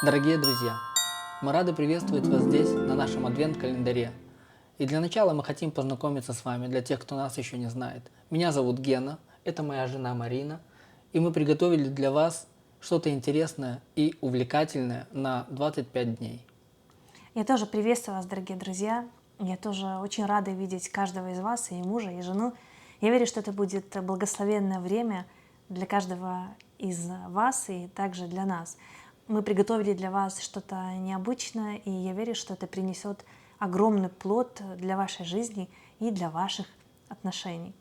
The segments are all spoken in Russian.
Дорогие друзья, мы рады приветствовать вас здесь, на нашем адвент-календаре. И для начала мы хотим познакомиться с вами, для тех, кто нас еще не знает. Меня зовут Гена, это моя жена Марина, и мы приготовили для вас что-то интересное и увлекательное на 25 дней. Я тоже приветствую вас, дорогие друзья. Я тоже очень рада видеть каждого из вас, и мужа, и жену. Я верю, что это будет благословенное время для каждого из вас и также для нас. Мы приготовили для вас что-то необычное, и я верю, что это принесет огромный плод для вашей жизни и для ваших отношений.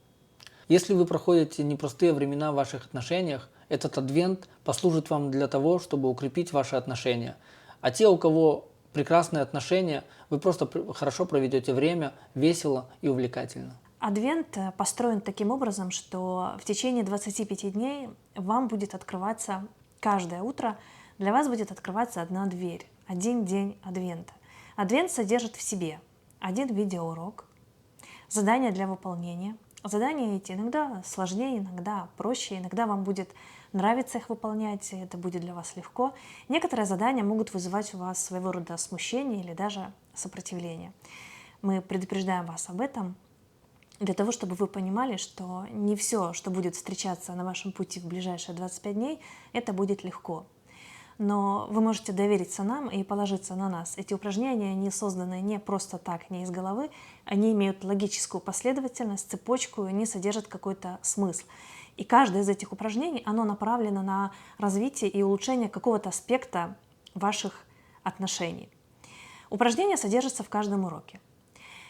Если вы проходите непростые времена в ваших отношениях, этот адвент послужит вам для того, чтобы укрепить ваши отношения. А те, у кого прекрасные отношения, вы просто хорошо проведете время, весело и увлекательно. Адвент построен таким образом, что в течение 25 дней вам будет открываться каждое утро, для вас будет открываться одна дверь, один день Адвента. Адвент содержит в себе один видеоурок, задания для выполнения. Задания эти иногда сложнее, иногда проще, иногда вам будет нравиться их выполнять, и это будет для вас легко. Некоторые задания могут вызывать у вас своего рода смущение или даже сопротивление. Мы предупреждаем вас об этом, для того, чтобы вы понимали, что не все, что будет встречаться на вашем пути в ближайшие 25 дней, это будет легко. Но вы можете довериться нам и положиться на нас. Эти упражнения, они созданы не просто так, не из головы, они имеют логическую последовательность, цепочку, и они содержат какой-то смысл. И каждое из этих упражнений, оно направлено на развитие и улучшение какого-то аспекта ваших отношений. Упражнения содержатся в каждом уроке.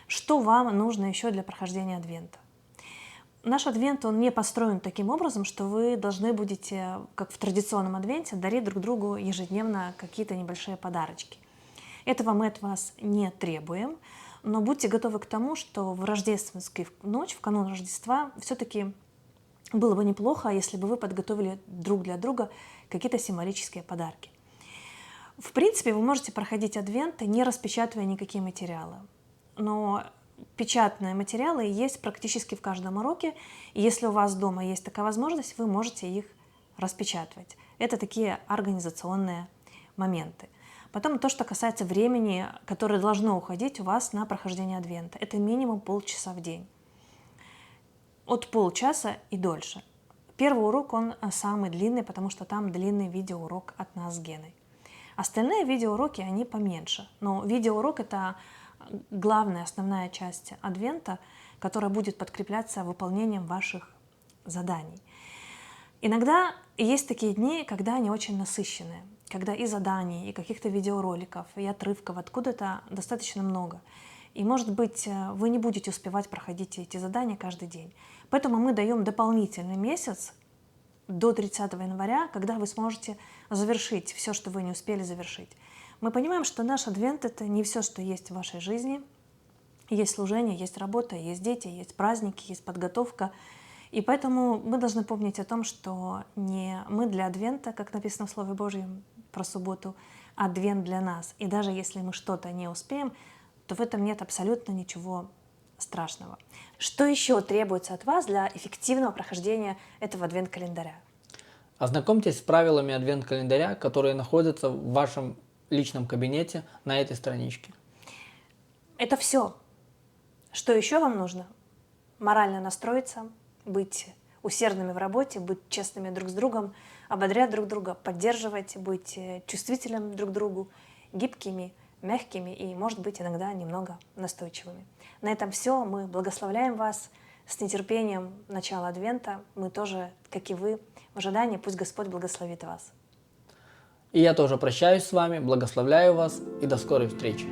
Что вам нужно еще для прохождения Адвента? Наш Адвент, он не построен таким образом, что вы должны будете, как в традиционном Адвенте, дарить друг другу ежедневно какие-то небольшие подарочки. Этого мы от вас не требуем, но будьте готовы к тому, что в рождественскую ночь, в канун Рождества, все-таки было бы неплохо, если бы вы подготовили друг для друга какие-то символические подарки. В принципе, вы можете проходить Адвент, не распечатывая никакие материалы. Но печатные материалы есть практически в каждом уроке, и если у вас дома есть такая возможность, вы можете их распечатывать. Это такие организационные моменты. Потом то, что касается времени, которое должно уходить у вас на прохождение Адвента. Это минимум полчаса в день. От полчаса и дольше. Первый урок, он самый длинный, потому что там длинный видеоурок от нас с Геной. Остальные видеоуроки, они поменьше. Но видеоурок — это главная, основная часть Адвента, которая будет подкрепляться выполнением ваших заданий. Иногда есть такие дни, когда они очень насыщенные, когда и заданий, и каких-то видеороликов, и отрывков откуда-то достаточно много. И, может быть, вы не будете успевать проходить эти задания каждый день. Поэтому мы даем дополнительный месяц до 30 января, когда вы сможете завершить все, что вы не успели завершить. Мы понимаем, что наш Адвент — это не все, что есть в вашей жизни. Есть служение, есть работа, есть дети, есть праздники, есть подготовка. И поэтому мы должны помнить о том, что не мы для Адвента, как написано в Слове Божьем про субботу, а Адвент для нас. И даже если мы что-то не успеем, то в этом нет абсолютно ничего страшного. Что еще требуется от вас для эффективного прохождения этого Адвент-календаря? Ознакомьтесь с правилами адвент-календаря, которые находятся в вашем личном кабинете на этой страничке. Это все. Что еще вам нужно? Морально настроиться, быть усердными в работе, быть честными друг с другом, ободрять друг друга, поддерживать, быть чувствительным друг к другу, гибкими, мягкими и, может быть, иногда немного настойчивыми. На этом все. Мы благословляем вас с нетерпением начала Адвента. Мы тоже, как и вы, в ожидании. Пусть Господь благословит вас. И я тоже прощаюсь с вами, благословляю вас и до скорой встречи.